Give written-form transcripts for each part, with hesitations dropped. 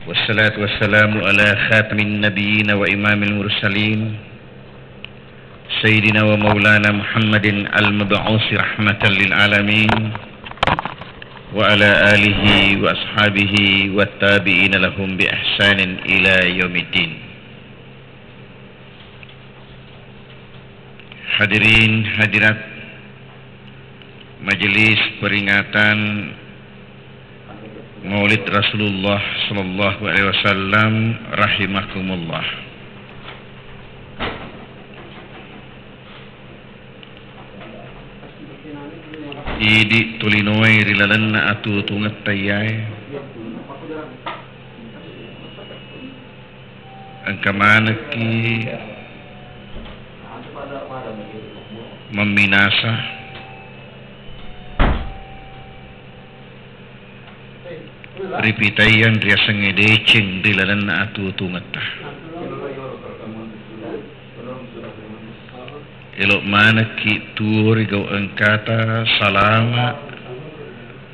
والصلاة والسلام على خاتم النبيين وإمام المرسلين سيدنا ومولانا محمد المبعوث رحمة للعالمين وعلى آله وأصحابه والتابعين لهم بإحسان إلى يوم الدين. Hadirin hadirat majelis peringatan Maulid Rasulullah sallallahu alaihi wasallam rahimakumullah. Idi tulinoi rilalanna atu tungat tayai angkamanaki meminasa ripitayan riasang edeceng rilalanna atu tungat elok mana ki tuur gau angkata salama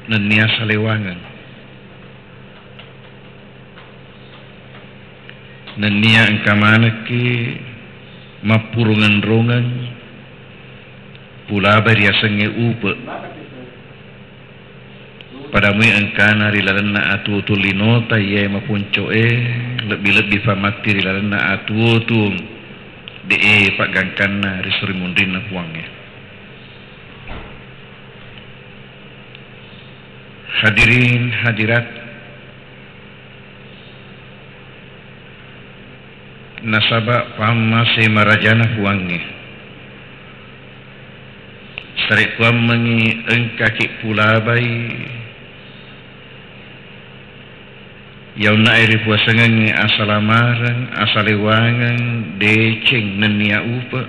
nenia salewangan nenia angkamana ki mapurungan rongan pula bariasange upe padamu angkana rilalanna atu tulinota ye mapuncoe lebih-lebih famati rilalanna atu tu de pak gangkanna risuri mundrina puangnya. Hadirin hadirat nasaba pama se marajana puangnya. Sarik puang mengi engkaki pulabai yauna iri puasangan asalamarang asalewangan deceng nenia upa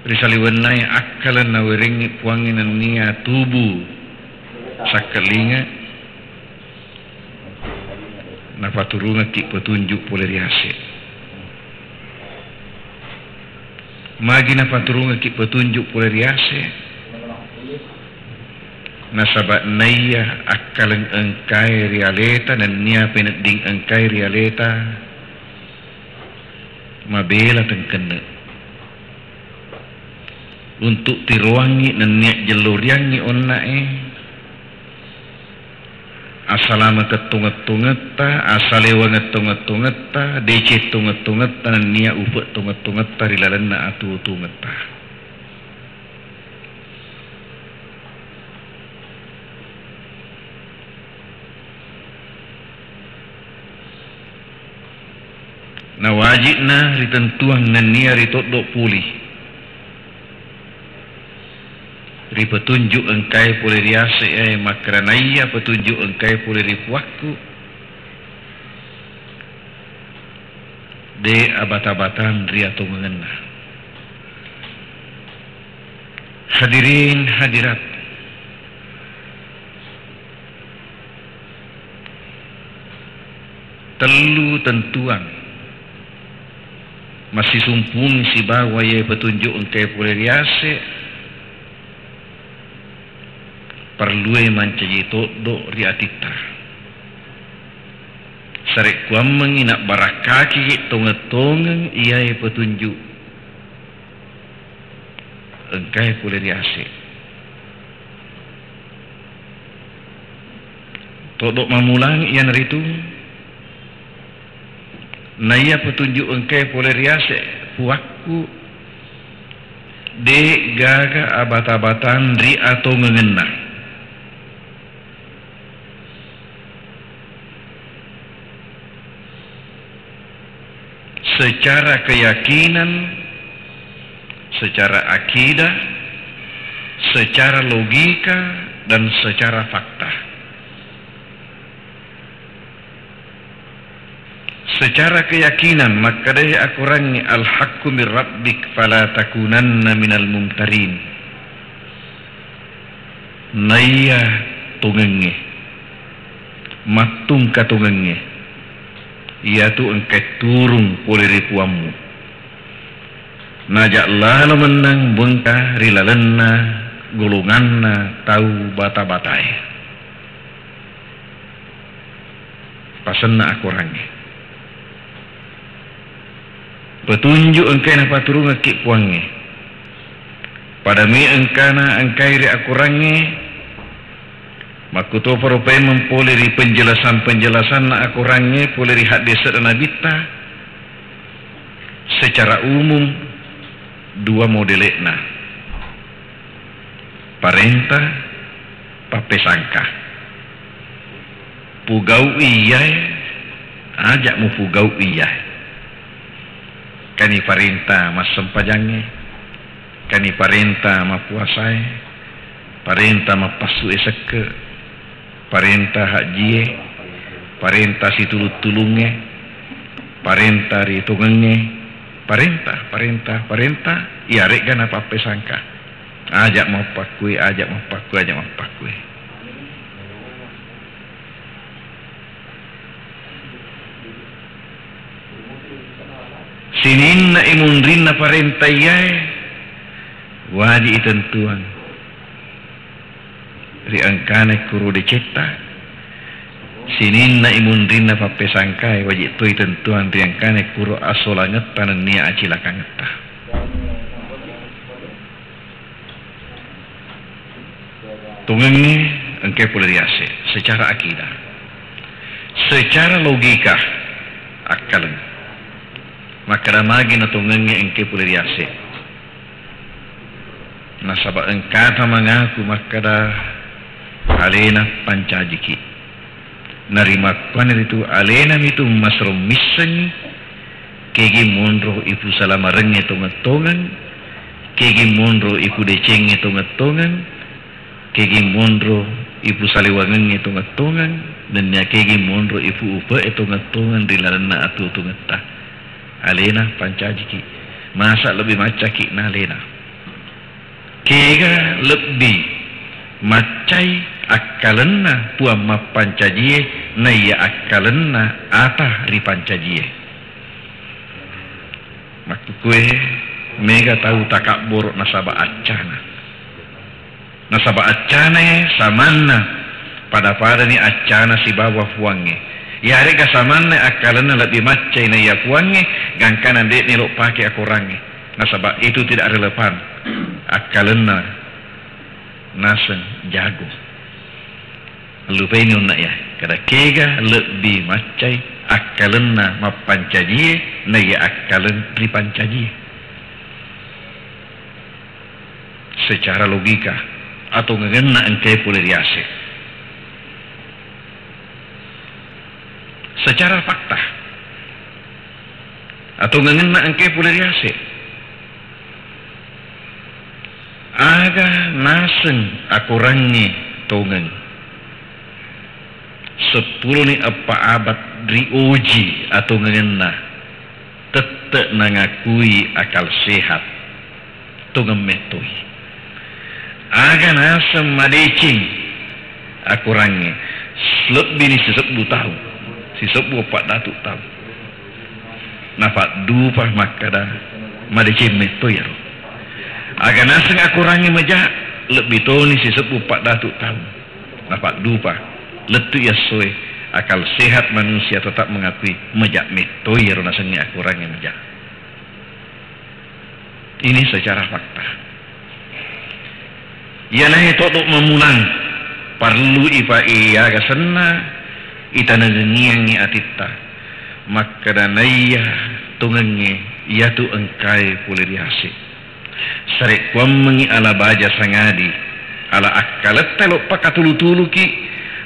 risaliwanai akalan nawiringi puangin nenia tubuh sakalinga napaturunga ki petunjuk poleriase magi napaturunga ki petunjuk poleriase nasabak naya akalang engkai realeta dan nia peneding engkai realeta mabela tengkena untuk tiruangi dan niat jeluriangi onnae asalama ketunget-tungeta asalewa ngetunget-tungeta dece tunget-tungeta dan nia upek tunget-tungeta rilalanna atu tungeta. Na wajibna ritentuang nania ritodok pulih ri petunjuk engkai pulih riase makranaya petunjuk engkai pulih ripuakku de abat-abatan riatu mengena. Hadirin hadirat telu tentuang masih sumpung si bawa ye petunjuk engkai pulih riase perlu mancaji todok riatita sarik kuam menginak barakaki tongetongeng ia ye petunjuk engkai pulih riase todok mamulang ian ritu naya petunjuk engkai pulih riase puakku de gaga abat-abatan ri atau mengena secara keyakinan, secara akidah, secara logika dan secara fakta. Secara keyakinan maka deh akurangi al-haqqu min rabbik fala takunanna minal mumtarin. Naya tungenge matung katungenge iatu engkai turung poliri puamu najak lalu menang bengkah rilalenna golonganna tahu bata-batai pasenna akurangi petunjuk engkai na paturung ngekik puangi pada mi engkana engkai ri akurangi makuto paropai mempoleri penjelasan-penjelasan na akurangi poleri hadis dan nabita secara umum dua modelena parenta papesangka pugau iyai ajak mu pugau iyai kani parenta mas sempajange kani parenta ma puasai parenta ma pasue seke parenta hajie parenta situlut-tulunge parenta ritungenge parenta iya rek gana papesangka ajak mau pakui sininna imundrinna parenta iyai wadi itentuan ri angkane kuru diceta sininna imundrinna papesangkai wajib tu itentuan ri angkane kuru asolanget tanan nia acilakangeta tungenge engke poleriase secara akidah secara logika akal maka damagi na tungenge engke poleriase nasaba engkata mengaku makada alena pancajiki narima kwan itu alena mitu masrum misengi kegi monro ibu salama renge tongetongan kegi monro ibu decenge tongetongan kegi monro ibu saliwangen tongetongan dan ya kegi monro ibu upa tongetongan di larana atu tongeta alena pancajiki masa lebih macaki na alena kega lebih macai akalenna puama pancajie na ya akalenna atah ri pancajie maksud kue mega tahu takabur nasaba acana samanna pada ni acana si bawah fuange ya rega samanna akalenna lebih macai na ya fuange gangkana dek ni lo pake akurange nasaba itu tidak relevan akalenna nasen jago lupa ini unak ya kada kega lebih macai akalenna mapancajie na ya akalen pripancajie secara logika atau ngena engke poleriase secara fakta atau ngena engke poleriase aga nasen akurangi tongen 10 ni apa abad rioji atau ngena tetep nangakui akal sehat tongen metoi aga nasem madecing akurangi lebih ni sisep tahu sisep 4 datuk tahu napak dupa makada madecing metoi ya aga naseng akurangi majak lebih toni sisep 4 datuk tahu napak dupa letu ya soe akal sehat manusia tetap mengakui majak metoi ya nasengnya akurangi majak ini secara fakta ya nahi totok memulang perlu ifa iya gasena itana ngiangi atita maka danaya tungenge iya tu engkai poleriase sarek kuam mengi ala baja sangadi ala akalat telok pakatulu-tuluki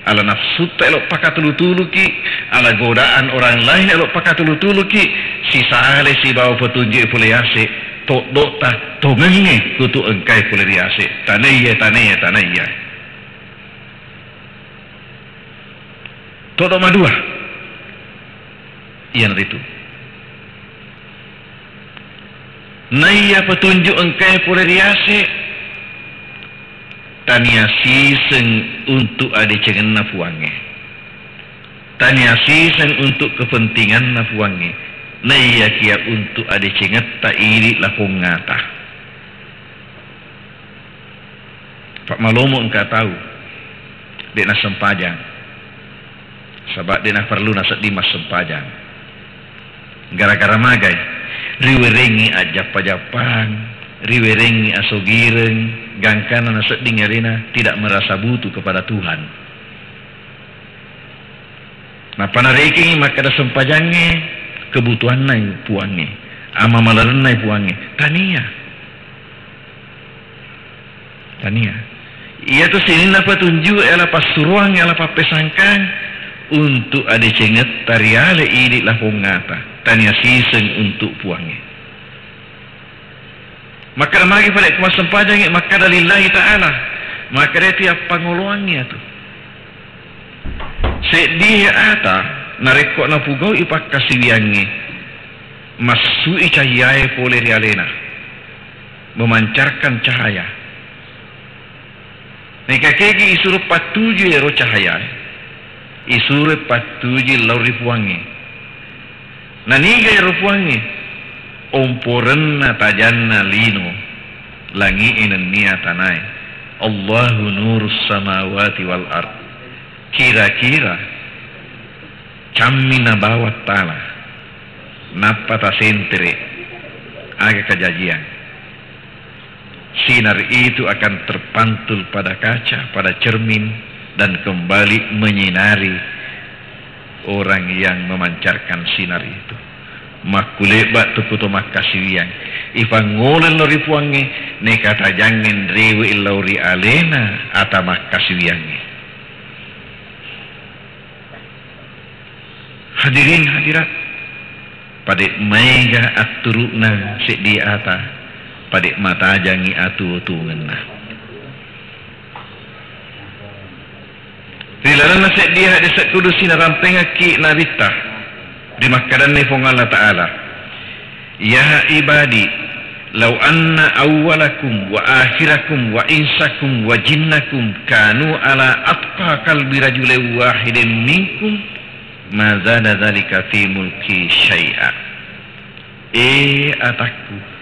ala nafsu telok pakatulu-tuluki ala godaan orang lain elok pakatulu-tuluki sisa ale si bawa petunjuk poleriase tok dokta tongenge kutu engkai poleriase tanaya tok dok madua iya nanti itu naya petunjuk engkai poleriase tania sisen untuk ade cengen nafuange tania sisen untuk kepentingan nafuange naya kia untuk ade cenget ta iri lapung ngata Pak Malomo engkau tahu dek na sempajang Sebab dia perlu nasa di mas sempajang. Gara-gara magai, riwerengi ajap-ajapang, riwerengi asogireng, gangkana nasa dingerina tidak merasa butuh kepada Tuhan. Nah panareki maka ada sempajangnya kebutuhan nai puange, ama malaran nai puange, tania. Ia tu sini napa tunjuk ela pasuruang ela papesangkan untuk ada cenget tariale ini lah pongata tania siseng untuk puange. Maka magi pada kuasa sempajang maka dalillahi ta'ala maka dia tiap pangoluangnya tu sedia ata narekok na pugau ipak kasiwiange masui cahaya pole rialena memancarkan cahaya. Nika kegi isuru patuju ero cahaya, isuru patuju lauri puangi. Naniga ero puangi, omporenna tajanna lino, langi inan niatanai. Allahu nurus samawati wal ard. Kira-kira, camina bawat tanah, napata sentere, aga kejadian. Sinar itu akan terpantul pada kaca, pada cermin dan kembali menyinari orang yang memancarkan sinar itu. Makuleba tukuto makasiwiang. Ifangolan lori puange nekata jangan rewe ilauri alena ata makasiwiange. Hadirin hadirat pada mega aturuna sedi ata pada mata jangi atu ngena. Dilarang nasib dia ada sekudusi na rampeng ki nabita di makadan ni fong Allah Ta'ala. Ya ibadi, law anna awwalakum wa akhirakum wa insakum wa jinnakum kanu ala atqa qalbi rajulin wahidin minkum ma zada dzalika fi mulki syai'a. Ataku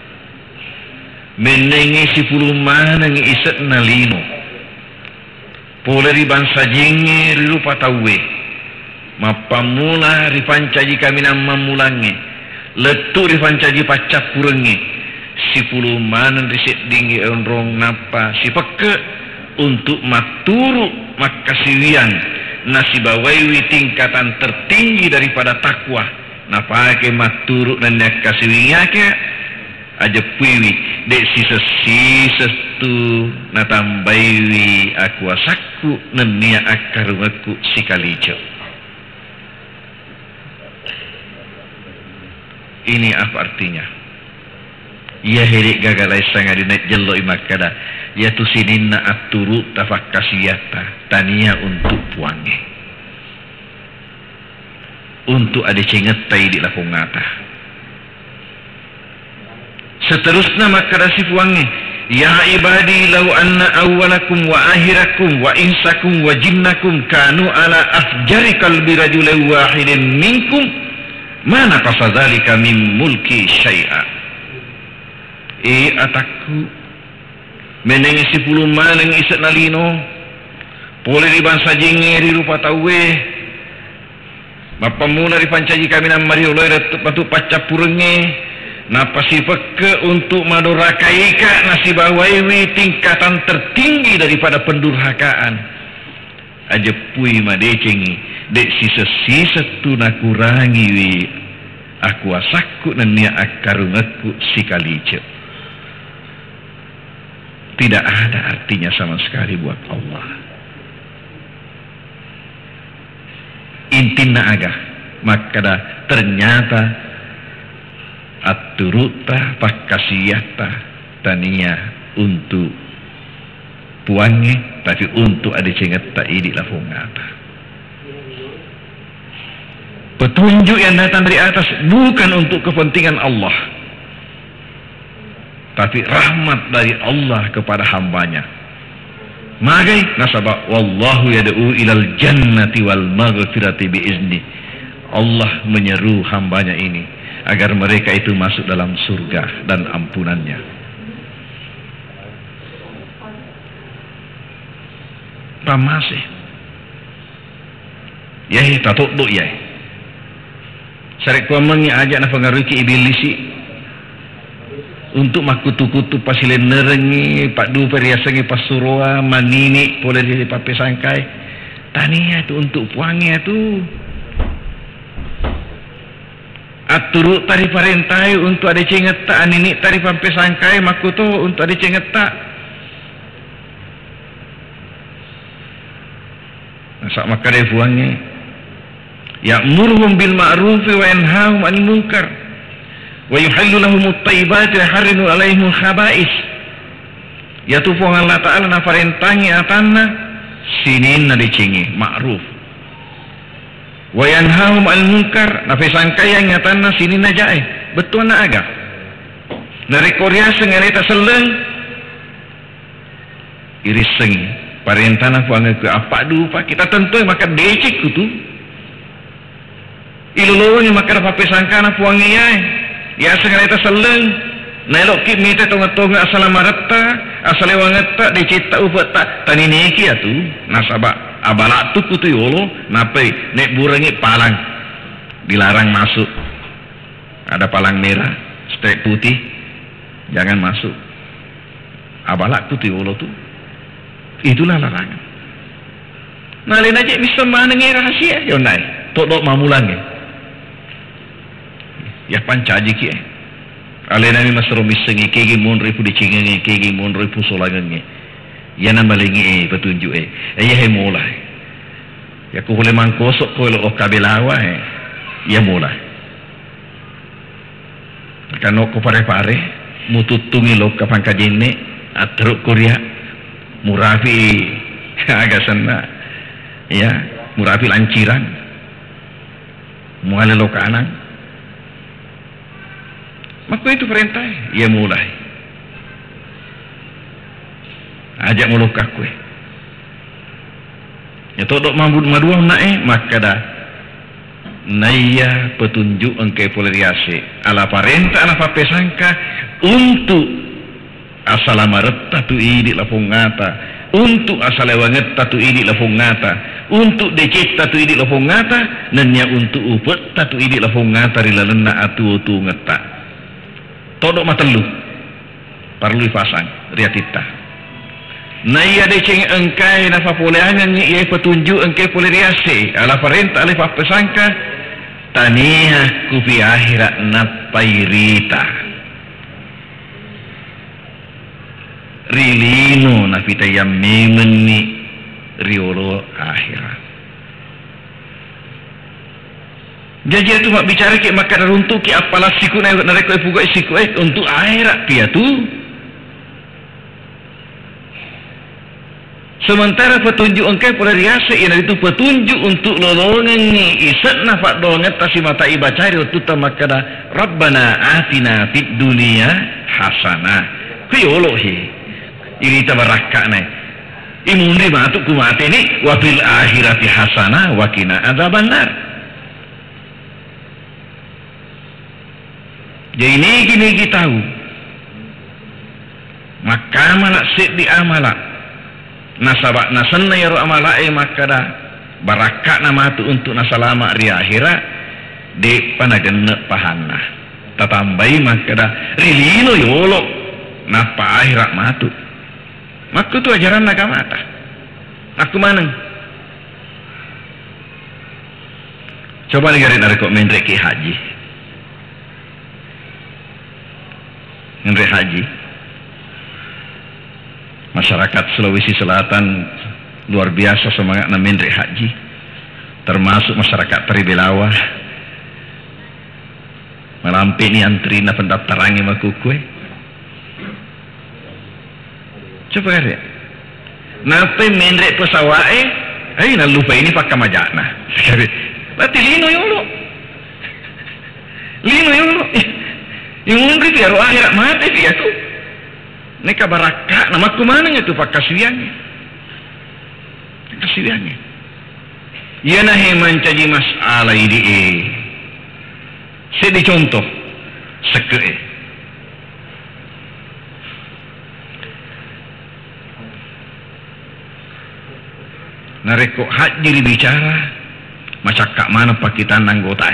menengi si puluman yang iset nalino pole di bangsa jingi rirupa tawe mapamula ripancaji kami nama mulangi letu ripancaji pacap purengi si puluman riset dinggi onrong napa si peke untuk maturu makasiwian nasi bawaiwi tingkatan tertinggi daripada takwa napa ke maturu dan kasiwinya ke aja puiwi dek sisa tu natambaiwi aku asaku nenia akarumaku sikalijo. Ini apa artinya? Ya herik gagalai sangat dinet jello imakada ya tu sininna aturu tafakasiyata tania untuk puange untuk ada cengetai di lapungata. Seterusnya maka rasif wangi ya ibadi law anna awwalakum wa akhirakum wa insakum wa jinnakum kanu ala afjari qalbi rajulin wahidin minkum mana pasadzalika min mulki syai'a. Ataku menengi si puluman yang isat nalino boleh di bangsa jingeri rupa tawe mapamuna di pancaji kami namari ulai batu pacap purenge napa si peke untuk madurakaika nasi bawaiwi tingkatan tertinggi daripada pendurhakaan aja pui madecengi dek sisa tu nakurangi wi aku asaku nenia akarungaku sikalice. Tidak ada artinya sama sekali buat Allah. Intina agah maka ternyata aturuta pakasiyata tania untuk puange tapi untuk ada cengat tak idi lafungata. Petunjuk yang datang dari atas bukan untuk kepentingan Allah tapi rahmat dari Allah kepada hambanya. Magai nasabah wallahu yad'u ilal jannati wal maghfirati biizni. Allah menyeru hambanya ini agar mereka itu masuk dalam surga dan ampunannya. Pamasih Ya tatuk duk ya. Sarek kuamang yang ajak na pengaruhi ke ibilisi untuk makutu-kutu pasilen nerengi padu periasangi pasurua manini boleh jadi pape sangkai tania tu untuk puangnya tu aturu tari parentai untuk ada cengeta anini tari pape sangkai makutu untuk ada cengeta sak makare puangnya ya'muruhum bil ma'ruf wa yanhahum 'anil munkar wa yuhallu lahum at-tayyibati wa yuharrimu 'alaihim al-khaba'is. Ya tu Allah Ta'ala na parentangi atanna sinin na dicingi ma'ruf wa yanhahum 'anil munkar na pesangkayang atanna sinin na jae betul na aga na rekoria sengareta seleng iriseng parentana puanga ke apa du pak kita tentu maka decik tu ilulungi maka pape sangkana puangi ya sengareta seleng nelok ki mita tonga-tonga asala marata asale wangata dicita upata tanineki atu nasaba abala tu kutu yolo nape nek burangi palang dilarang masuk ada palang merah strek putih jangan masuk abala kutu yolo tu itulah larangan nalin aja bisa mana ngi rahasia yonai todok mamulange ya pancaji ki alena ni masro misengi kegi mon ripu dicingengi kegi mon ripu solangangi ya nambalengi petunjuk ya he mulai ya ku boleh mangkosok ko lo kabelawa ya mulai kano ko pare-pare mututungi lo kapan kajene atruk korea murafi agak sana ya murafi lanciran muale lo kanang maka itu perintah ia mulai ajak mulukah kue ya todok mambut maduah nae maka dah naya petunjuk engke poleriase ala parenta ala papesangka untuk asalamaretta tu idi lapongata untuk asalewanget tu idi lapongata untuk decita tu idi lapongata nanya untuk upet tu idi lapongata rilalena atu tu ngeta todok matelu perlu dipasang riatita naya deceng engkai nafa poleangan ni ia petunjuk engkai poleriase ala parenta ala papesangka taniha kufi akhirat napairita rilino nafita yang memeni riolo akhirat. Jadi itu mak bicara ke maka runtuh ke apalah siku na nareko pugai siku untuk akhirat dia tu. Sementara petunjuk engkau pada riasa ini itu petunjuk untuk lolongan ni isat nafak donget tasi mata ibacari untuk tamakada Rabbana atina fid dunia hasanah. Kuyolohi ini tabarakak ni. Imundi matuk kumate ni wafil akhirati hasanah wakina adzabannar. Jadi ini kita tahu maka malak sit di amalak nasabak nasanna ya amalak maka dah barakat nama tu untuk nasalama ri akhirat di panagenek pahana tatambai maka dah rilino yolo napa akhirat matu maka tu ajaran agama ta aku mana coba negara nareko menreki haji Menre haji masyarakat Sulawesi Selatan luar biasa semangat na menre haji termasuk masyarakat Tribelawa malampi ni antri na pendaftarannya makukue coba kare nape menre pesawae na lupa ini pakai majana berarti lino yolo yang mungkin dia roh akhirat mati dia tu neka barakah nama kumananya tu pak kasihannya ia nahi mencaji masalah ini saya dicontoh seke nareko haji dibicara macakak mana pakitan anggota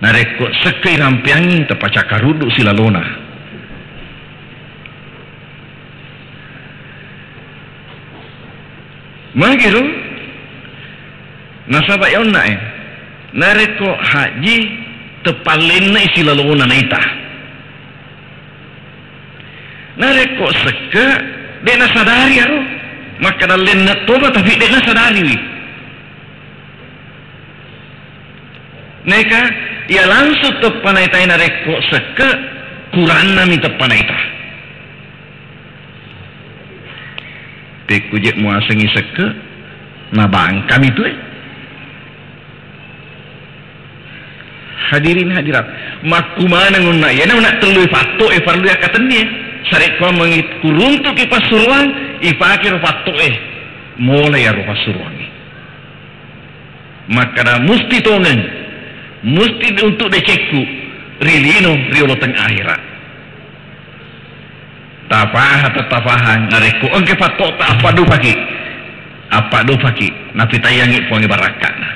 nareko sekei rampiangi tepacaka ruduk silalona magiru nasabak yonna nareko haji tepalena silalona naita nareko seke dena sadari aro maka dalen toba tapi dena sadari neka ia langsung tepanaita nareko seke kurang nami tepanaita tekujek muasengi seke nabang kami tu hadirin hadirat makumana nguna ya nak telu fato farlu akatnya sarek ko mangit kuruntu ki pasuruan ipakir fato mulai ya pasuruan maka musti tonen musti untuk decekku rilino riolo teng akhirat tapahan nareko engke fato ta apa do pagi napi tayangi puangi barakana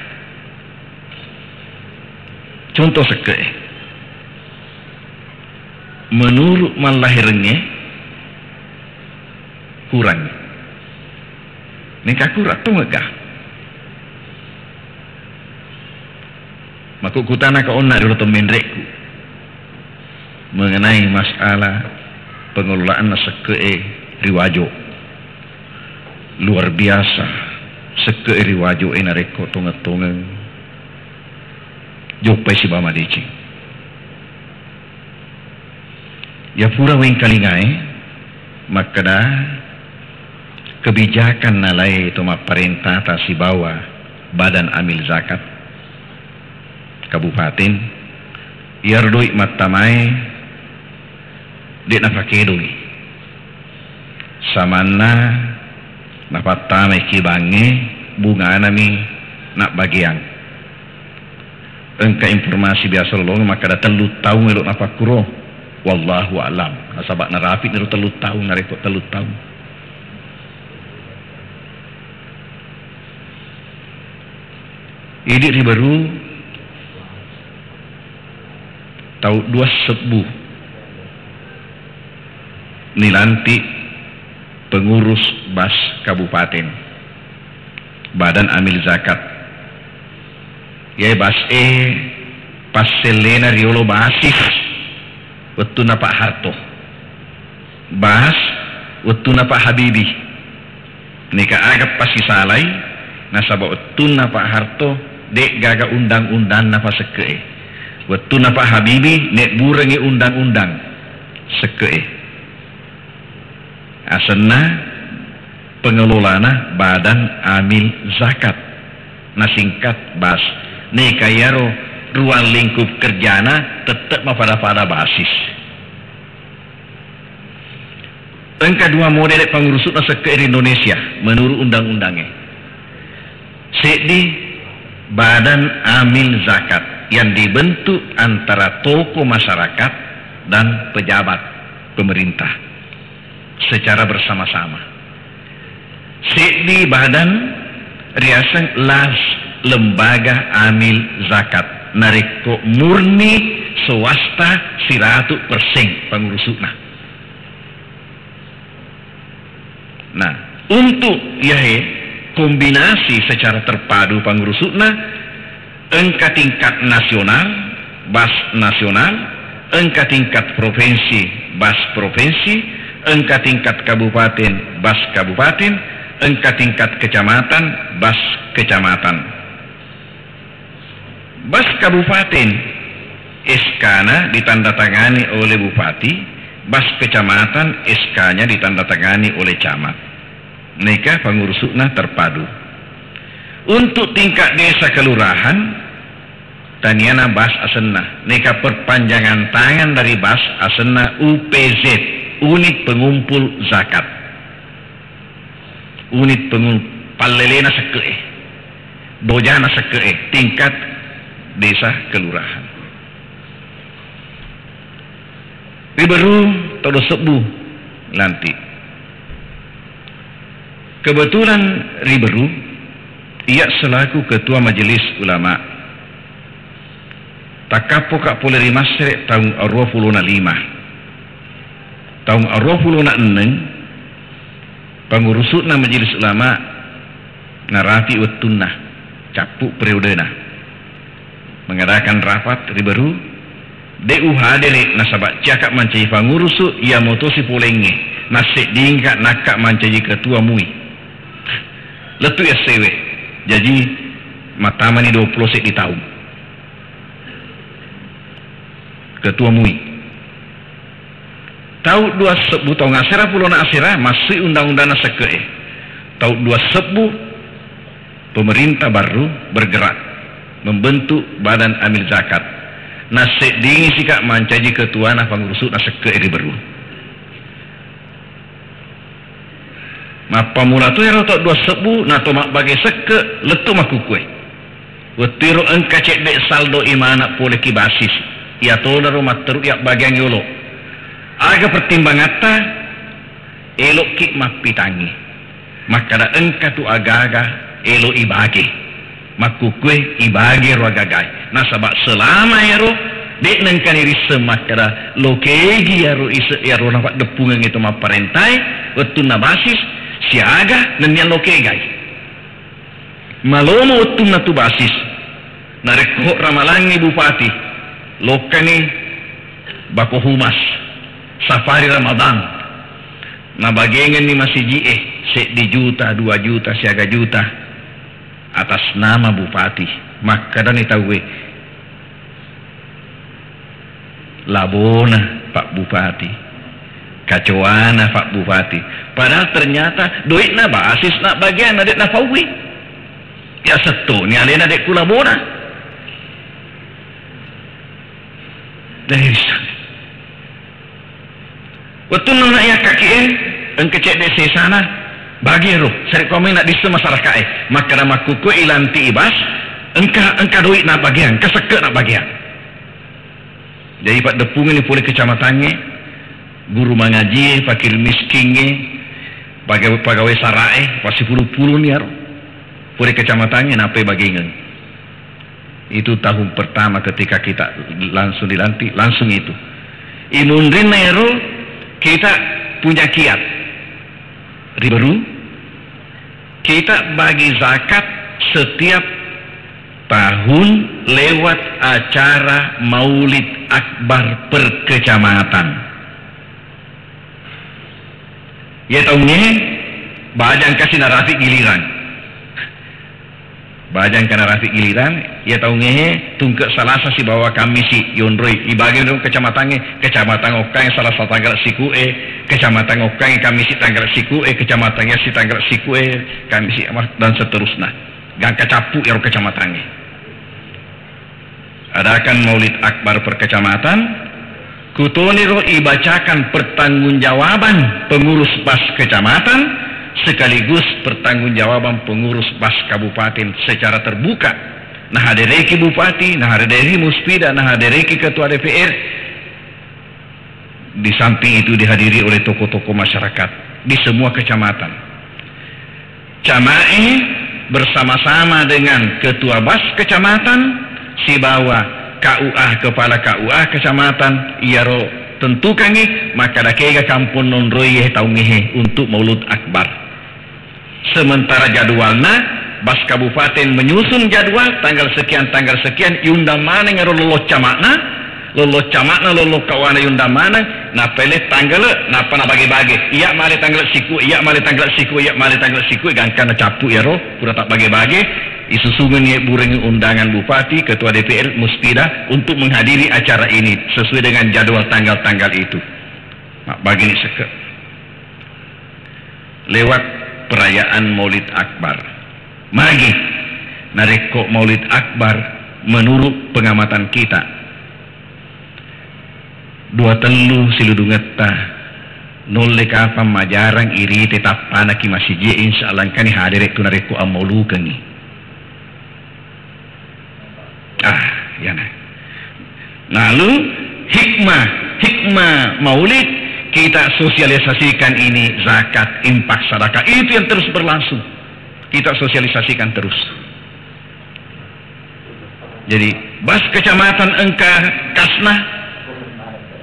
contoh seke menurut malahirnya kurang nikah kurang tu megah makuk kutana ka onna dulu temendrekku mengenai masalah pengelolaan seke riwajo luar biasa seke riwajo nareko tonga-tonga jopai si bama dici ya pura wing kalingai maka dah kebijakan nalai itu perintah ta si bawa badan amil zakat kabupaten yardoi matamai dek nafakedoi samana napatamai kibange bunga nami nak bagian engka informasi biasa lolong maka dah telu tahun elok napakuro wallahu alam asabak narapi niru telu tahun nareko telu tahun ini baru tahu 2 sebu nilanti pengurus bas kabupaten badan amil zakat ya bas paselena riolo basis wetu na Pak Harto bas wetu na Pak Habibi nika agak pasti salai nasaba wetu na Pak Harto dek gaga undang-undang napa seke wetu na Pak Habibi nek burengi undang-undang seke asena pengelolana badan amil zakat nasingkat bas nih kayaro ruang lingkup kerjana tetap pada basis engka dua model pengurusut seke Indonesia menurut undang-undangnya sedi badan amil zakat yang dibentuk antara tokoh masyarakat dan pejabat pemerintah secara bersama-sama sedi badan riasan las lembaga amil zakat nareko murni swasta 100% pengurusutna nah untuk kombinasi secara terpadu pengurusutna engka tingkat nasional bas nasional engka tingkat provinsi bas provinsi engka tingkat kabupaten bas kabupaten engka tingkat kecamatan bas kecamatan bas kabupaten SK-nya ditandatangani oleh bupati bas kecamatan SK-nya ditandatangani oleh camat nikah pengurusutna terpadu untuk tingkat desa kelurahan taniana bas asenna nikah perpanjangan tangan dari bas asenna UPZ unit pengumpul zakat unit pengumpul palelena seke bojana seke tingkat desa kelurahan riberu todo sebu lanti kebetulan riberu ia selaku ketua majelis ulama takapo kak poleri masrek tahun 25 tahun 26 pengurusutna majelis ulama narafi wetunna capuk periodena mengadakan rapat riberu DU hadere nasabak cakap mancai pangurusu ia motosi polenge nasik dingkat nakak mancai ketua mui letu ya sewe jadi matama ni 20 sek di tahun ketua mui tahu 2 sebu tahun asira pulona asira masih undang-undang seke tahu 2 sebu pemerintah baru bergerak membentuk badan amil zakat nasik dingin sikak mancaji ketua na pengurusut na seke eri baru mapa mula tu yang rotok 2 sebu na tomak bagi seke letu makukue wetiru engka cek dek saldo imana boleh kibasis ia tola rumah teruk ya bagian yolo aga pertimbangata elok kik mapitangi maka da engka tu aga-aga elok ibagi makukue ibagi roagagai nasabak selama yaro dek nengkani risa makara lokegi yaro isa yaro nampak depungan itu maparentai wetu na basis siaga nenian lokegai malomo wetu na tu basis narekho ramalangi bupati lokani bako humas safari Ramadan na bagengan ni masih sek di juta 2 juta siaga juta atas nama bupati maka dan itawe labona Pak Bupati kacoana Pak Bupati padahal ternyata duit na basis na bagian adik na fawi ya setu ni alena dek kula bona dari sana waktu nak ya kaki engkecek desa sana bagi roh seri komen nak disa masyarakat maka nama kuku ilanti ibas engka duit nak bagian keseke nak bagian jadi pak depung ini boleh kecamatannya guru mengaji fakir miskinnya pegawai sarai pasti puluh-puluh ni roh boleh kecamatannya nape bagian itu tahun pertama ketika kita langsung dilantik langsung itu imundrin nero kita punya kiat riberu kita bagi zakat setiap tahun lewat acara maulid akbar per kecamatan ya tahunnya bajang kasih narasi giliran bajang kana rafi giliran ya tahunnya tungke salasa si bawa kami si yondroi ibagi dong kecamatan okang salah satu tanggal siku kecamatan okang kami si tanggal siku kecamatannya si tanggal siku kami si dan seterusnya gang kecapu ya kecamatannya adakan maulid akbar per kecamatan kutoniro ibacakan pertanggungjawaban pengurus bas kecamatan sekaligus pertanggungjawaban pengurus bas kabupaten secara terbuka nah hadireki bupati nah hadireki muspida nah hadireki ketua DPR di samping itu dihadiri oleh tokoh-tokoh masyarakat di semua kecamatan Camae bersama-sama dengan ketua bas kecamatan si bawa KUA kepala KUA kecamatan iaro tentukan maka dakega kampung nonroye taungihe untuk maulud akbar sementara jadwalnya bas kabupaten menyusun jadwal tanggal sekian yundang mana ngaro lolo camakna lolo kawana yundang mana na pele tanggal napa na bagi-bagi iya mali tanggal siku gangkana capu ya roh pura tak bagi-bagi isusungan ya bureng undangan bupati ketua DPR muspida untuk menghadiri acara ini sesuai dengan jadwal tanggal-tanggal itu bagi ini seke lewat perayaan maulid akbar magi nareko maulid akbar menurut pengamatan kita 2 telu siludungeta nolle kapa majarang iri tetap panaki masih je insyaallah kani hadirek tu nareko amaulukan ni ya nah lalu hikmah maulid kita sosialisasikan ini zakat infak sedekah itu yang terus berlangsung kita sosialisasikan terus Jadi bas kecamatan engka kasnah,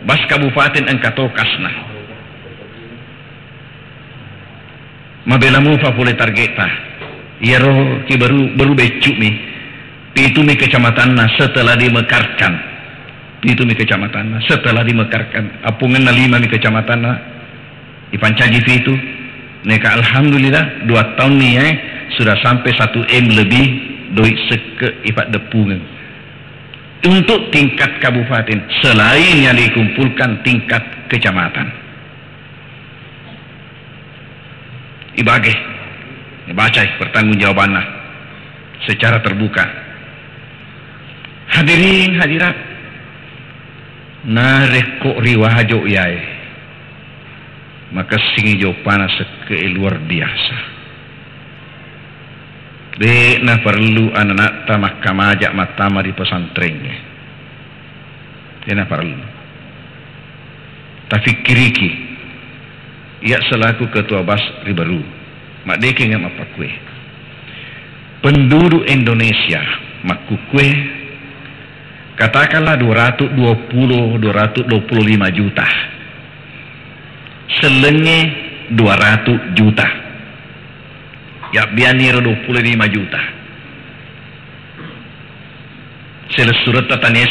bas kabupaten engka to kasnah. Mabelamu fa pole targeta. Iya roh ki baru becuk mi. Itu mi kecamatanna setelah dimekarkan. Itu mi kecamatanna setelah dimekarkan. Apungan na 5 mi kecamatanna ipancaji itu. Neka alhamdulillah 2 tahun ni sudah sampai 1 M lebih doi seke ipat depungan. Untuk tingkat kabupaten selain yang dikumpulkan tingkat kecamatan. Ibage baca pertanggungjawabannya secara terbuka. Hadirin hadirat, narek kok riwajo yai, maka singi jawabannya seke luar biasa. Dekna perlu anak tamak kamajak matama di pesantrennya. Dekna perlu. Tapi kiriki, ia selaku ketua bas ribaru, mak deke ngam apa kue. Penduduk Indonesia mak kue, katakanlah 225 juta. Selenge 200 juta. Ya bianiro 25 juta. Surat tatanya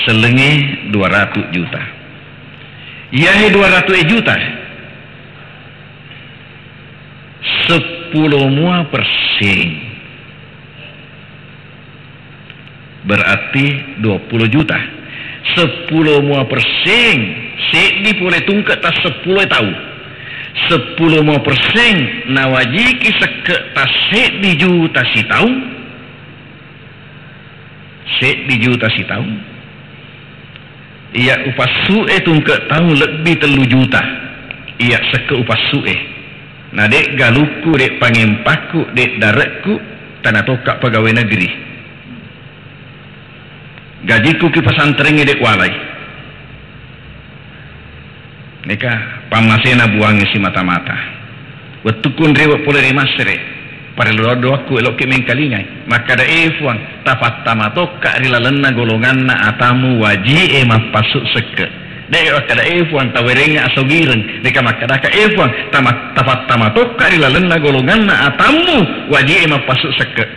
selenge 200 juta. Ya 200 juta. 10% berarti 20 juta. 10% sedi boleh tungkat tas 10 tahu. 10% nawajiki seke tas sedi juta si tahu. Sedi juta si tahu. Ia upah su'e tungkat tahu lebih 3 juta. Ia seke upah su'e. Nah dek galuku, dek pangempaku, dek daratku tanah tokak pegawai negeri. Gajiku ki pesantrennya dek walai. Neka pamasena buangnya si mata-mata. Wetukun rewak pole remasere. Para doaku elok ke mengkalingai. Maka da efuang tapat tamatokak rilalena golongan na atamu waji pasuk seke. Dek kada efuang tawerenga asogireng. Deka maka daka efuang tapat tamatokak rilalena golongan na atamu waji pasuk seke.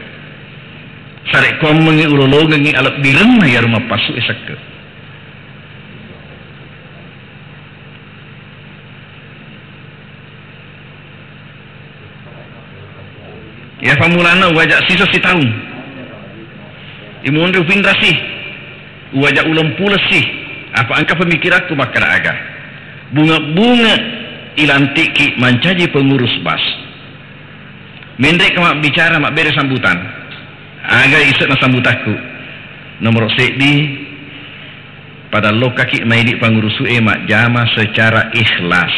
Sarek komengi ulologengi alat direna ya rumah pasuk seke. Ya pamulana wajak sisa si tahun. Imundu findrasi. Wajak ulam pula sih. Apa angka pemikiranku maka agak. Bunga-bunga ilantiki mancaji pengurus bas. Mendek mak bicara mak beres sambutan. Agak isek na sambutaku. Nomor sedi pada lo kaki maidi pengurusu mak jama secara ikhlas.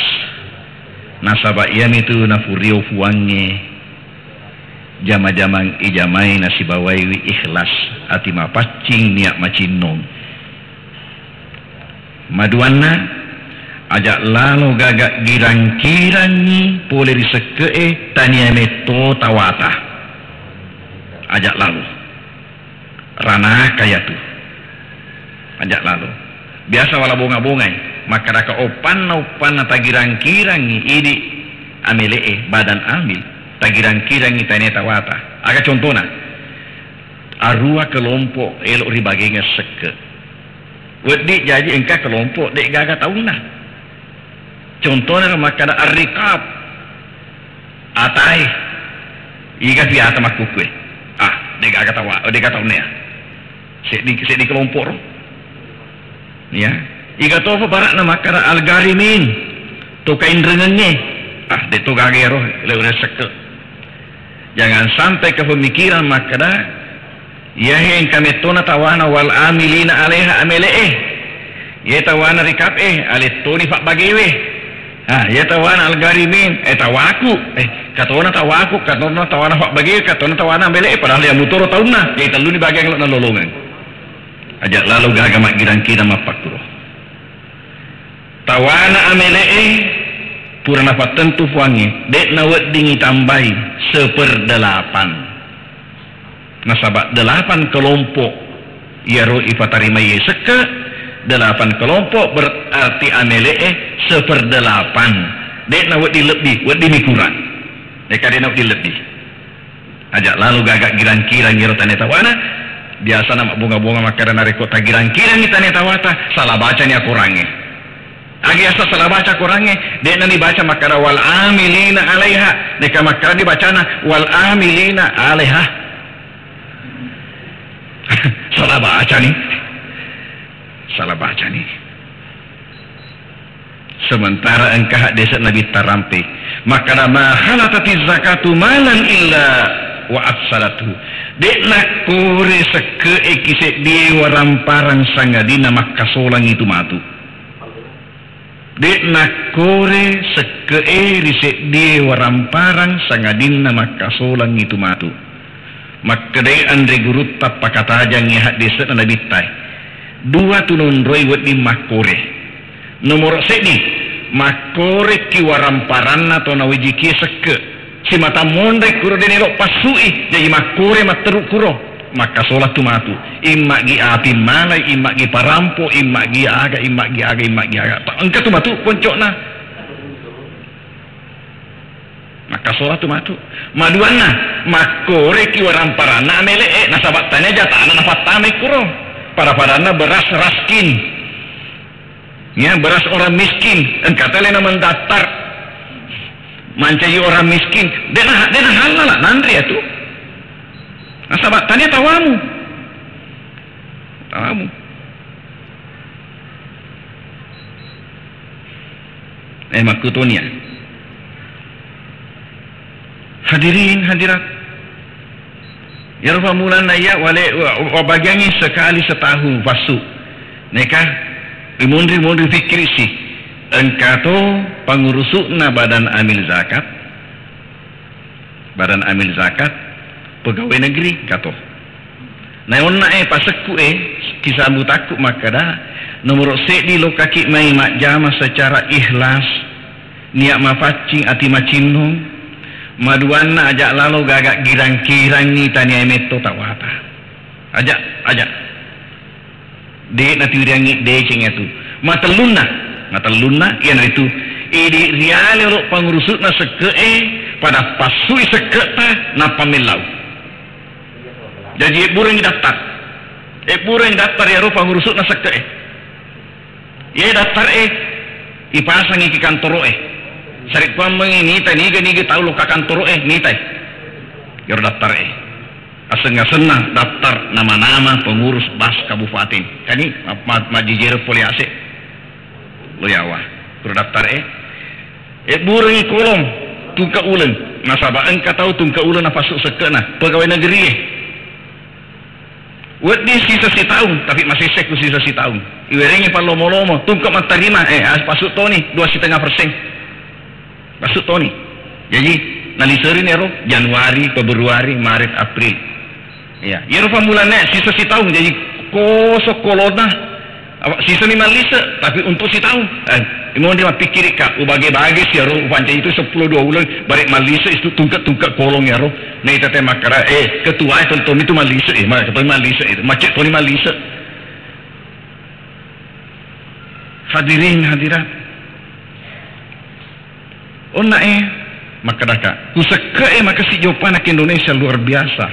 Nasabak iam itu nafurio fuange. Jama-jamang ijamai nasi bawaiwi ikhlas ati mapacing niat macinom maduanna ajak lalu gagak girang-girangi boleh disekee tania meto tawata ajak lalu ranah kaya tu ajak lalu biasa wala bonga-bongai maka raka opan nata girang-girangi idi amilee badan amil tagirang-kirang itanya tawata. Agak contohnya, arua kelompok elok ribaginya seke. Wedi jadi engkau kelompok dek gaga tauna. Contohnya maka ada arikap, atai, iga siapa makukwe. Dek gaga tawa, dek gaga tauna ya. Sedi kelompok. Ya, iga tahu barat nama kara algarimin, tokain rengennya. Dek tu gaga roh lewat seke. Jangan sampai ke pemikiran makna ya yang kami tuna tawana wal amilina alaiha ameleeh ya tawana rikap alitoni fak bagewe ya tawana algarimin tawaku katona tawana fak bagewe katona tawana ameleeh padahal yang mutoro tauna ya talu ni bagian na lolongan ajak lalu gaga mak girang-kira mapakuro tawana ameleeh purana patentu fuangi dek nawat dingi tambahi 1/8 Nasabak 8 kelompok yaro ipatarima ye seke, 8 kelompok berarti amele seperdelapan. Dek na wadi lebih, wadi kurang. Dek na wadi lebih. Ajak lalu gagak girang-girang yaro tane tawana. Biasa nama bunga-bunga makarana rekod girang-girang ni tane tawata. Salah baca ni kurangnya. Agi asa salah baca kurangnya, dia nanti baca makara wal amilina alaiha, deka makara dibacana wal amilina alaiha. Salah baca nih, salah baca nih. Sementara engkau desa Nabi tarampe, makara mahalatati zakatu malan illa wa afsalatu. Dek nak kore seke ekise dewa ramparang sangadina makasolang itu matu. Dek nak kore sekee risek dia waramparang sangadin nama kasolang itu matu. Maka dek andre gurut tapa kata ajang ngihat desa na bitai. 2 tunun roi wet di makore. Nomor sedi makore ki waramparan atau nawiji seke. Si mata monde kuro denero pasui jadi makore materuk kuro. Maka solat tu matu immak gi api malai immak gi parampo immak gi aga tak engka tu matu poncokna maka solat tu matu maduanna makore ki waramparana amele nasabat tanya jatana nafatame kuro para-parana beras raskin ya beras orang miskin engka telena mendaftar mancai orang miskin dena halal lah nandri atu. Sahabat tanya tawamu makutonia hadirin hadirat ya rupa mulana ya wale wabagiangi sekali setahun pasu nekah imundri fikir sih engkato pengurusukna badan amil zakat pegawai negeri kato. Nah onna pasekku kisah butaku makada nomor di lo kaki mai mak jama secara ikhlas niat mafacing ati macinung maduanna ajak lalu gagak girang-girang ni tania meto tawata. Ajak. De nati riangi de cing itu. Matalunna yang itu idi riale lo pengurusutna seke pada pasui seketa na pamilau. Jadi burung daftar. Burung daftar ya rupa ngurusuk na sekte. Ye daftar ipasang iki kantor Sarit pa mangini tani gani tahu lo ka kantor nitai. Yor daftar Aseng-aseng daftar nama-nama pengurus bas kabupaten. Kani majijere poliase. Lo yawa. Kur daftar burung kolom tungka ulen. Nasaba engka tahu tungka ulen apa masuk sekena pegawai negeri Wadi sisa si tahun, tapi masih seku sisa si tahun. Iwerengi pa lomo-lomo, tungkap matarima, pasuk Tony 2,5%. Pasuk Tony. Jadi naliserin ero Januari, Februari, Maret, April. Ya, ero pamulannya sisa si tahun, jadi kosok kolona. Sisa 5 lisa, tapi untuk si tahun. Imo dia pikir ka, ubage-bage si ero pancai itu 10-2 bulan, balik malisa itu tungkap kolong ero. Nih tete makara ketua itu Tony itu malisa ketua malisa itu macet Tony malisa. Hadirin hadirat. Onna makadaka kusaka maka si jawaban Indonesia luar biasa.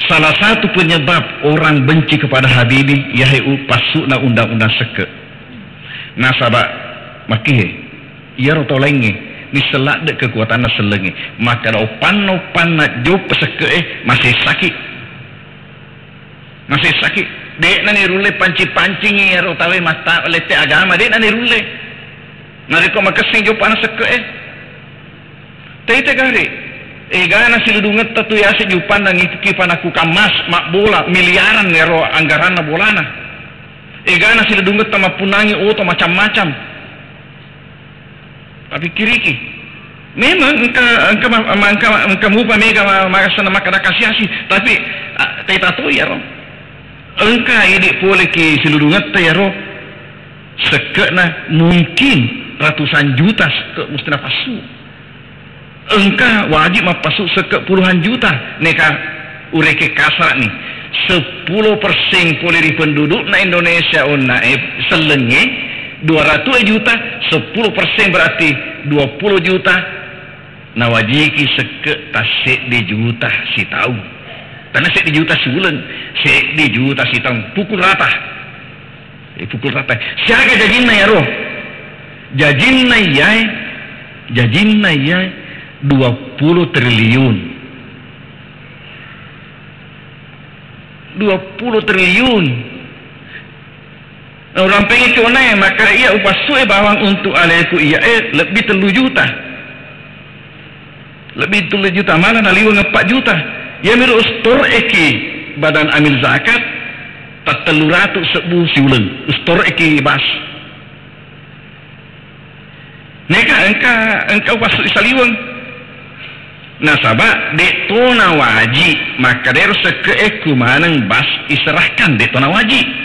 Salah satu penyebab orang benci kepada Habibie yaitu pasukna undang-undang seke. Nasabak makihe ia rotolenge ni selak dek kekuatan selengi maka opan nak jauh peseke masih sakit dek nani rule panci-pancing ya rotawe mata lete agama dek nani rule nari ko makasing jauh panas seke tete gari gana siludunget tatu ya sejupan nang ikipan aku kamas mak bola miliaran ngero anggaran na bolana gana siludunget tama punangi oto macam-macam tapi kiriki memang engkau mupa mega makasana makada kasiasi tapi teta tu ya ro engkau ini boleh ki siludunget ya ro sekena mungkin ratusan juta ke mustina pasu engkau wajib mapasu seke puluhan juta neka ureke kasar nih 10% poleri penduduk na Indonesia selenge 200 juta, 10% berarti 20 juta. Na wajiki seke tasik di juta si tahu. Tanah sek di juta si bulan, sek di juta si tahun. Pukul rata. Pukul rata. Siaga jajinna ya roh. Jajinna ya 20 triliun. 20 triliun. Orang pengen conai maka ia upasue bawang untuk alaiku ia lebih 3 juta. Lebih 3 juta mana naliwang 4 juta. Ya miru ustor eki badan amil zakat tak 300 sebu siulen. Ustor eki bas. Neka engkau pasuk isaliwang. Nasabah dek tona wajib maka dero sekeeku manang bas iserahkan dek tona wajib.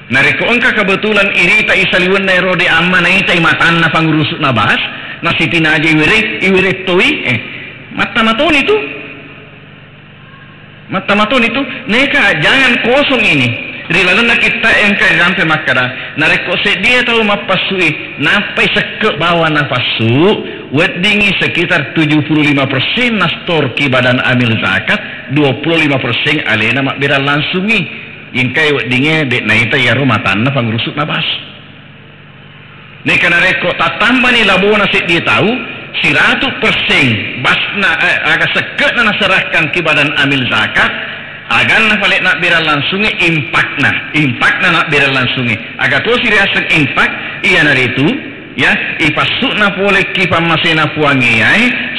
Nareko engka kebetulan iri ta isaliwan nero de amma na ita imatan na pangurusuk na bas na sitina aja iwire toi mata-maton itu neka jangan kosong ini rilalan na kita engka sampai makada nareko se dia tahu mapasui napai seke bawa nafasu weddingi sekitar 75% nastor ki badan amil zakat 25% alena mak bera langsungi ingkai weddingi dek naita ya rumah tanah pangurusuk nabas neka nareko tatamba ni labona se dia tahu 100% basna agak seke na naserahkan ki badan amil zakat agan na palit nak bera langsungi impakna nak bera langsungi agak tu siriasan impak iya naritu ya ipasuk na pole ki pamasena puangi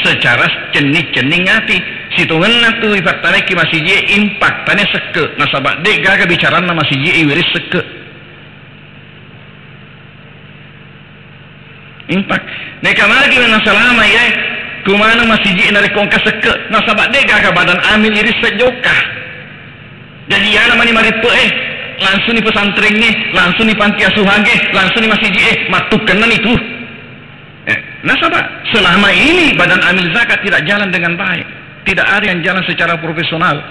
secara cening hati situngan na tu ifatane ki masih je impak tane seke nasabak dek gaga bicara na masih je iwiris seke impak neka lagi na salama ya kumana masih je narikongka seke nasabak dek gaga badan amil iris sejokah jadi ya namanya maripu langsung di pesantrennya, langsung di panti asuhannya, langsung di masjid matukenan itu. Nasabah selama ini badan amil zakat tidak jalan dengan baik, tidak ada yang jalan secara profesional.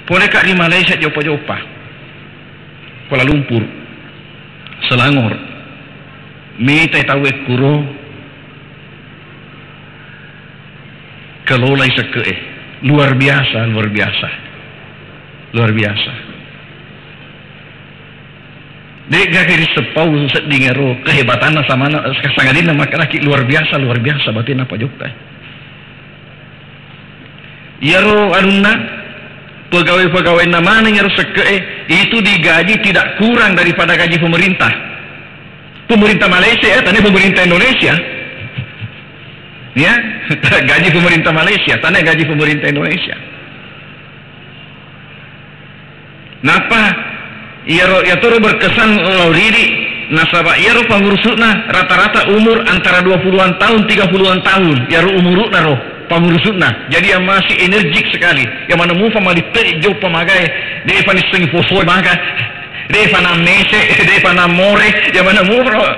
Boleh kak di Malaysia jopa-jopa, Kuala Lumpur, Selangor, Mitai Tawe Kuro, kelola seke luar biasa. Dek gak sepau sedingero kehebatan sama sangadina makalaki luar biasa batin apa jokta. Yaro alunna pegawai namanya yaro seke itu digaji tidak kurang daripada gaji pemerintah. Pemerintah Malaysia tanya pemerintah Indonesia. Ya, gaji pemerintah Malaysia tanya gaji pemerintah Indonesia. Napa ya turu berkesan lauridi nasabah yaro pangurusutna rata-rata umur antara 20-an tahun 30-an tahun yaro umurutna roh pangurusutna jadi yang masih energik sekali yang mana mufa mali tejo pamagai depa ni sing fosoi maka depa na mese depa na more yang mana mufa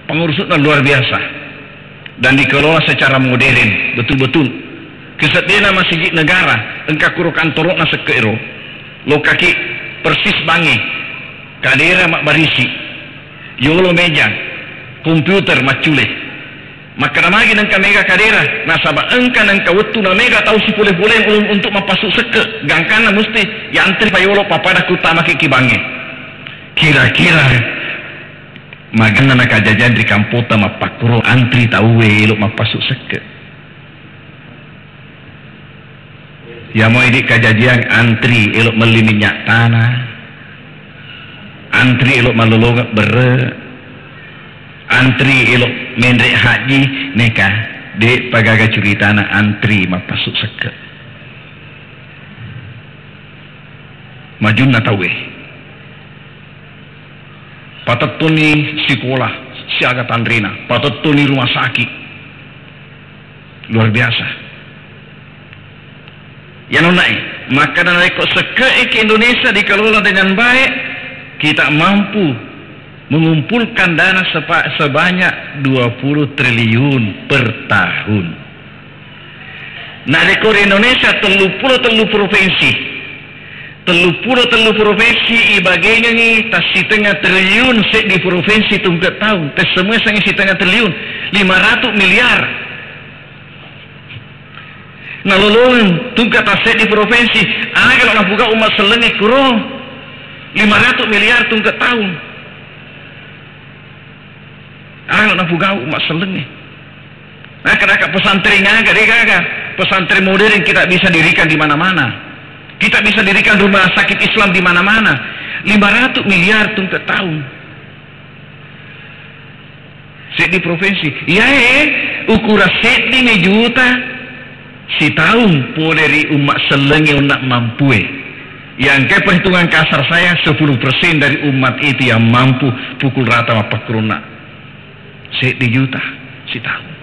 pangurusutna luar biasa dan dikelola secara modern betul-betul kesedena masih negara engka kuro kantorokna sekeiro lo kaki persis bangi kadera mak barisi yolo meja komputer macule maka namagi nangka mega kadera nasabah engka nangka wetu na mega tahu si boleh-boleh untuk mapasuk seke gangkana mesti yantri payolo papada kutama ki bangi kira-kira magana naka jajan di kampota mapakro antri tahu lo mapasuk seke ya mau ini kejadian antri elok meli minyak tanah antri elok malolong bere antri elok mendrek haji neka de pagaga curitana antri mapasuk seke majun na tawe patatuni sekolah siaga tandrina patatuni rumah sakit luar biasa yang nonai makanan rekod seke ke Indonesia dikelola dengan baik kita mampu mengumpulkan dana sebanyak 20 triliun per tahun Nak rekor Indonesia 33 provinsi. 33 provinsi ibagainya ni tas 1,5 triliun set di provinsi tungkat tahun. Tas semua sangat 1,5 triliun. 500 miliar. Nalulun tungkat aset di provinsi. Kalau nak buka umat selengit kuro 500 miliar tungkat tahun. Kalau nak buka umat selengit. Nah, kadang-kadang pesantren agak pesantren modern kita bisa dirikan di mana-mana. Kita bisa dirikan rumah sakit Islam di mana-mana. 500 miliar tungkat tahun. Set di provinsi. Ya, ukuran set di juta. Si tahun poleri umat selengit nak mampu. Yang ke perhitungan kasar saya 10% dari umat itu yang mampu pukul rata apa keruna. Set di juta si tahun.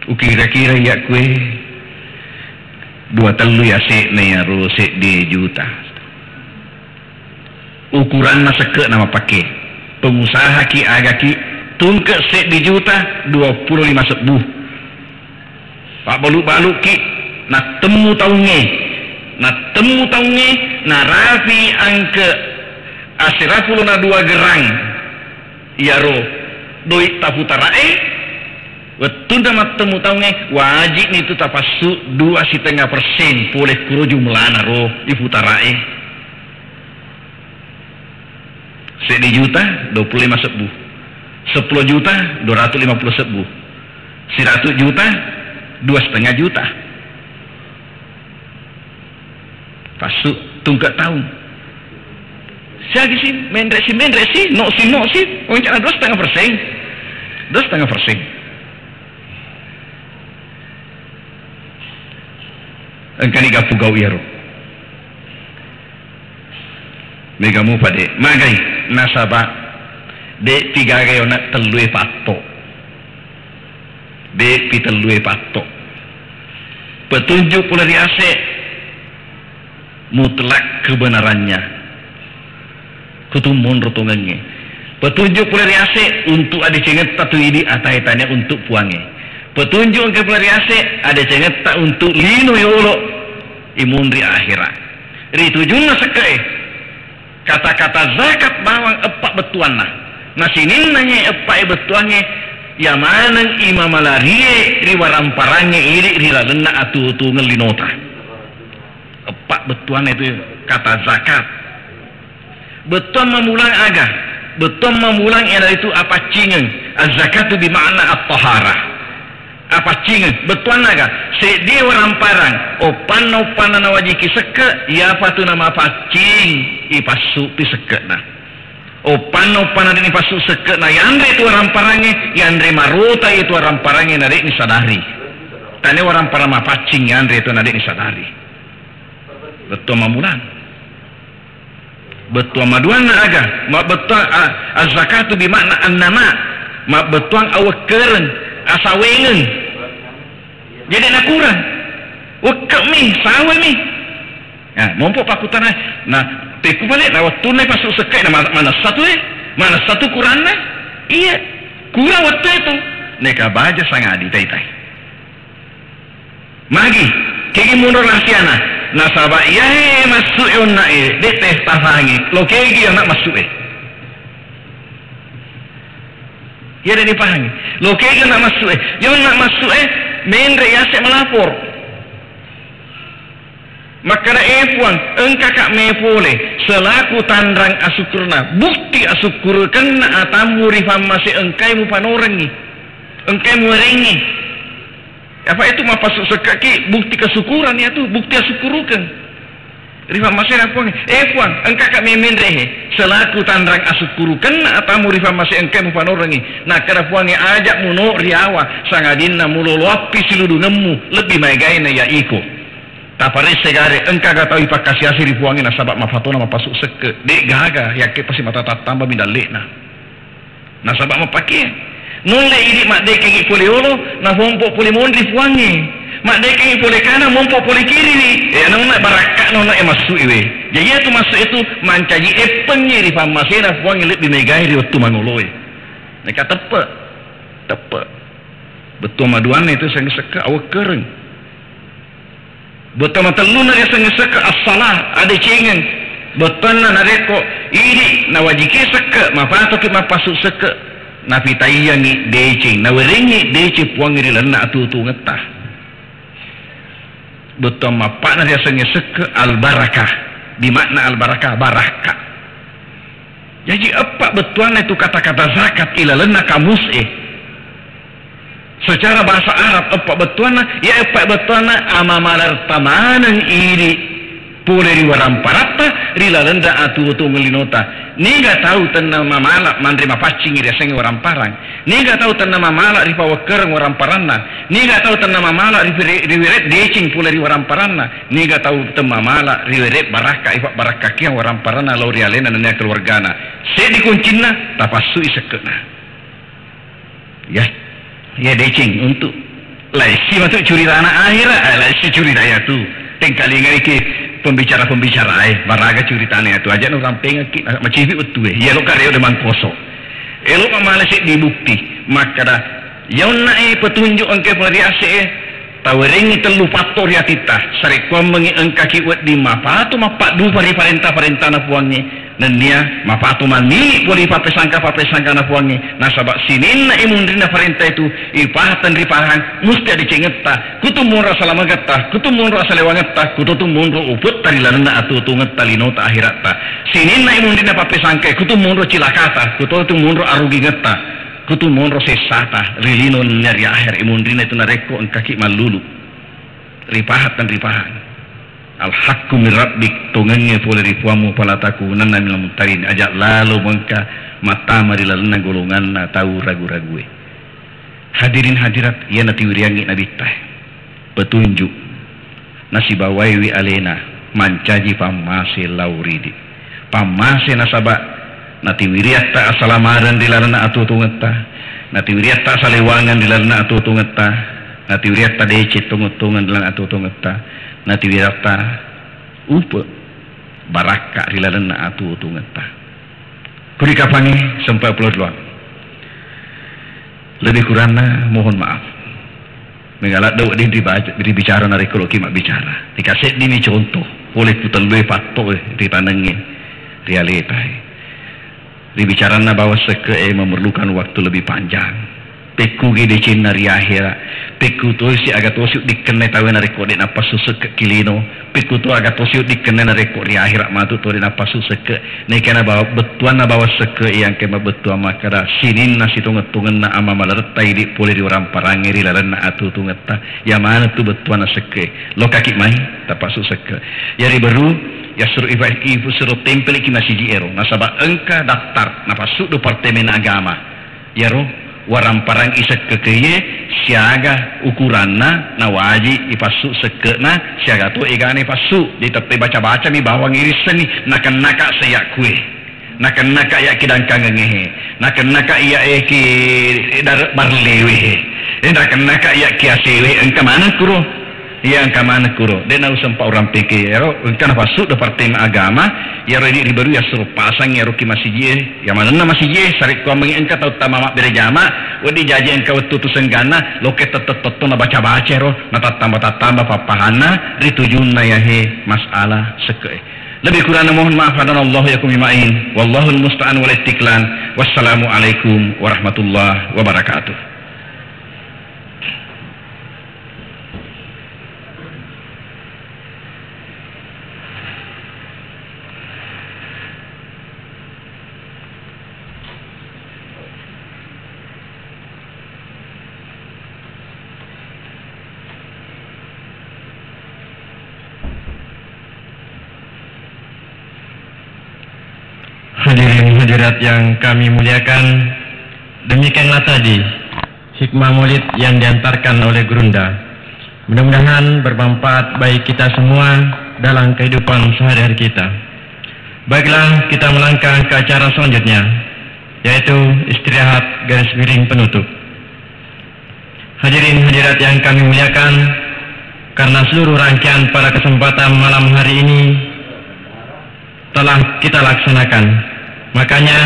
Kira-kira ya kue 2 telu ya sek ne ya ro sek di juta. Ukuran na seke nama pakai. Pengusaha ki agaki tungke sek di juta 25 sebuh. Pak balu-balu ki nak temu taunge. Nak temu taunge na rafi angke asirapulu na 2 gerang. Ya ro doit taputarae. Betul damat temu tahunya wajib ni tu tapasu 2,5% boleh kuro jumlah naro di putarae. 1 juta 25 sebuh, 10 juta 250 sebuh, 100 juta 2,5 juta. Pasu tungkat tahun. Siapa sih mendrek sih, no sih, orang cakap 2,5%, 2,5%. Engkau ni gapugau yaro. Megamu pade magai nasaba de 3 gayo nak telue pato. De pitelue pato. Petunjuk pula diase mutlak kebenarannya. Kutumun rotongannya. Petunjuk pula diase untuk ada cenget tatu ini atai-tanya untuk puange. Petunjuk ke pelariase ada cenget tak untuk lino yolo imunri akhirat. Ri tujunna sekai kata-kata zakat bawang epak betuanna. Nasinin nanya epak betuannya ya manang imam malarie riwaramparannya iri rilalena atu ngelinota. Epak betuan itu kata zakat. Betuan memulang agak. Betuan memulang itu apa cingeng. Az-zakatu bimakna at-taharah. Apa cingeng betuan naga sedi orang parang opan na wajiki seke ya patu nama pacing ipasu pi seke na opan na ini pasu seke na yandre itu orang parangnya yandre maruta itu orang parangnya narik ni sadari tane orang parang ma pacing yandre itu narik ni sadari betuan mamulan betuan maduan na aga ma betuan az-zakatu bimakna an-nama ma betuan awakeren asawengen jadi nak kurang wakak mi sawe mi ya mampu pakutan nah teku balik nah waktu ni pasuk sekai nah mana satu kurang nah iya kurang waktu itu neka baja sangat di tai magi kegi mundur rahsiana nasabah iya masuk onna de teh tafangi lo kegi nak masuk ya dan dipahami. Lo kaya nak masuk yang nak masuk mendre ya saya melapor. Maka na puang engkak kak mepole selaku tandrang asukurna bukti asukur kena atamu rifam masih engkai mu panorengi engkai mu rengi apa itu mapasuk sekaki bukti kesyukuran ya tu bukti asukurukan. Rifa masih puang puang engkak kak memendre selaku tandrang asukuru kena atamu rifa masih engkai mu panorengi nah kada puangi ajak muno riawa sangadinna mulo lopi siludu nemu lebih maegaina ya iko tapare segare engkak gatawi pakasiasi ripuangi na sabab mafatona mapasuk seke dek gaga yakke pasti mata tambah bindalek na sabab mapake nulle idi mak dek ngi poliolo na pompo polimon ripuangi mak dek ngi pole kana mompo pole kiri ni nona baraka nona masuk iwe jadi itu masuk itu mancaji pengi rifa masih na puangi lebih megai ri waktu mangoloi neka tepe betul maduan itu sang seke awak kereng. Betul mateluna dia sang seke as-salah ada cengen. Betul na nareko iri na wajike seke mapato ki mapasuk seke na pitayangi decing na weringi dece puangiri lana atu-atu ngetah. Betul mapak na dia sang seke al-barakah. Di makna al-barakah barakah. Jadi apa betulan itu kata-kata zakat ilalena kamus secara bahasa Arab apa betulan ya apa betulan amamalar tamanan iri puleh riwaram parata rilalenda atu-atu ngelinota ni gak tahu tentang mamalak mandri mapacing iri aseng waram parang ni gak tahu tentang mamalak ripawakereng waram parana ni gak tahu tentang mamalak riwiret decing puleh riwaram parana ni gak tahu tentang mamalak riwiret baraka ifak baraka kiang waram parana lau rialena dan keluargana saya dikuncina tapasu isekena ya decing untuk laisi masuk curi tanah akhirat laisi curi daya tu tengkali ngaki pembicara-pembicara baraga curi tanah itu aja no ramping macivi betul ya lo karya udah mangkoso lo kemana sih dibukti maka dah yang naik petunjuk engke pelariase tawering telu faktor ya titah sarikwa mengi engkaki wet di mapatu mapak du parenta na puangnya dan dia mapatu mani poli papesangka na puangnya nasabak sinin na imundrina parenta itu ipahatan ripahan musti ada cengeta kutumun rasa lama geta kutumun rasa lewangeta kutumun ro uput tarilana atu tunget talinota akhirata sinin na imundrina papesangka kutumun ro cilakata kutumun ro arugi geta kutumun ro sesata rilino nyari akhir imundrina itu nareko engkaki malulu ripahatan ripahan al-haqqu min rabbik tungenge pole ripuamu palataku nanna minal mutarin ajak lalu mengka mata marilalna golongan na tahu ragu-rague hadirin hadirat ya nati wiriangi nabi tah petunjuk nasibawai wi alena mancaji pamase lauridi pamase nasaba nati wiriat ta asalamaran dilarna atu tungeta nati wiriat ta salewangan dilarna atu tungeta nati wiriat ta dece tungut-tungan dilarna atu tungeta nati wirata upe baraka rilalena atu ngeta kuri kapangi sampai upload luang lebih kurangnya mohon maaf mengalat dau dibicara nari kalau kimak bicara dikasih dini contoh boleh kutelui patok ditanengin realita dibicarana bahwa seke memerlukan waktu lebih panjang peku gede cina ri akhira peku tu si agak tosuk dikene tawe na rekod apa susuk ke kilino peku tu agak tosuk dikene na rekod ri akhira matu tu apa susuk ke ne kana bawa betuan na bawa seke yang kema betua makada sinin na situnget-tungen na ama malertai di pole di orang parangiri lalan na atu tungeta ya mana tu betuan na seke lo kaki mai tapak suseke ya ri baru ya suruh ibu suruh tempel ki masih ero nasaba engka daftar na pasuk departemen agama ya ro warang parang isek kekeye siaga ukuranna na waji ipasuk sekena siaga tu egane pasuk di tepi baca-baca mi bawang iris ni naka saya kue naka ya kidang kangengehe naka ya ki dar barlewe naka ya kiasewe engka mana kuro ya engka mana kuro den au sempa orang peke ero engka pasuk departemen agama ya redi baru ya suruh pasang ya roki masjid ya mana masjid sarik ko mengi engka tau tamamak berjama wedi jaji engka wetu tu senggana loket tetet na baca-baca ro na tatamba papahana ritujunna ya he masalah seke lebih kurang mohon maaf dan Allah yakum imain wallahul musta'an wal istiqlan wassalamu alaikum warahmatullahi wabarakatuh. Hadirin hadirat yang kami muliakan, demikianlah tadi hikmah maulid yang diantarkan oleh Gurunda. Mudah-mudahan bermanfaat bagi kita semua dalam kehidupan sehari-hari kita. Baiklah, kita melangkah ke acara selanjutnya, yaitu istirahat garis miring penutup. Hadirin hadirat yang kami muliakan, karena seluruh rangkaian pada kesempatan malam hari ini telah kita laksanakan, makanya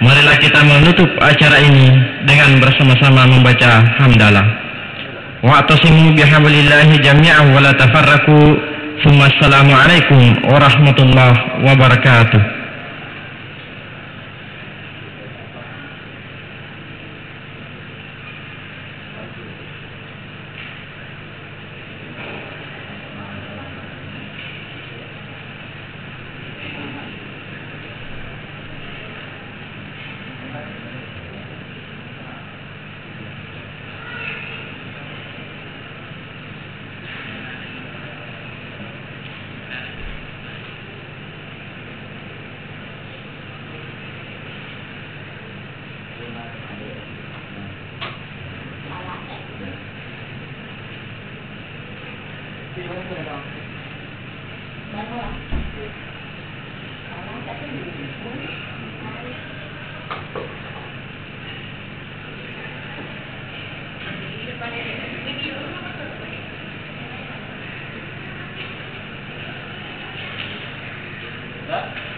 marilah kita menutup acara ini dengan bersama-sama membaca hamdalah. Wa'tasimu bihablillahi jami'an wa la tafarraqu. Assalamualaikum warahmatullahi wabarakatuh. That